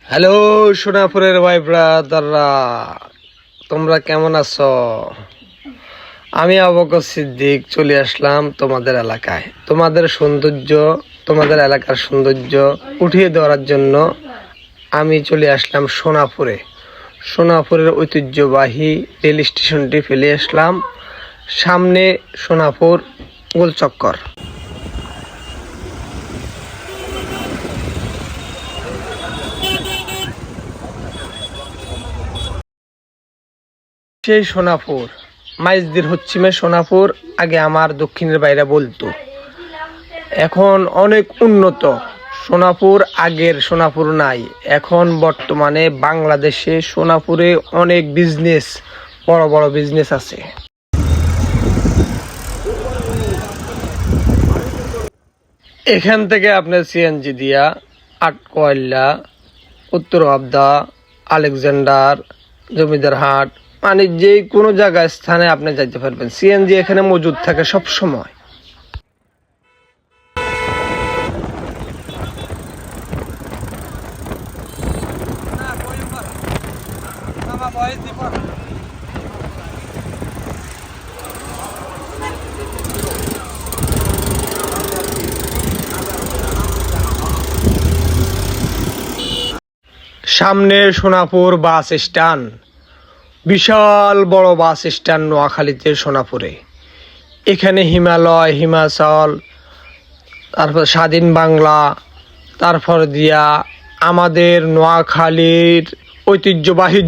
Hello সোনাপুরের ভাই ব্রাদাররা, তোমরা কেমন আছো? আমি আবু বকর সিদ্দিক চলে আসলাম তোমাদের এলাকায়। তোমাদের এলাকার সৌন্দর্য উঠিয়ে দেওয়ার জন্য আমি চলে আসলাম সোনাপুরের ঐতিহ্যবাহী রেল স্টেশনটি ফেলে আসলাম। সামনে সোনাপুর গোলচক্কর। সেই সোনাপুর মাইজদির হচ্ছিমে সোনাপুর আগে আমার দক্ষিণের বাইরে বলতো। এখন অনেক উন্নত সোনাপুর, আগের সোনাপুর নাই। এখন বর্তমানে বাংলাদেশে সোনাপুরে অনেক বিজনেস, বড় বড় বিজনেস আছে। এখান থেকে আপনার সিএনজি দিয়া আটকয়লা, উত্তর আবদা, আলেকজান্ডার, জমিদার হাট, মানে যে কোনো জায়গায় স্থানে আপনি যাইতে পারবেন। সিএনজি এখানে মজুদ থাকে সব সময়। সামনে সোনাপুর বাস স্ট্যান্ড, বিশাল বড় বাস স্ট্যান্ড নোয়াখালীতে সোনাপুরে। এখানে হিমালয়, হিমাচল, তারপর স্বাধীন বাংলা, তারপর দিয়া আমাদের নোয়াখালীর ঐতিহ্যবাহী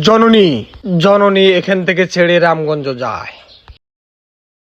জননী এখান থেকে ছেড়ে রামগঞ্জ যায়।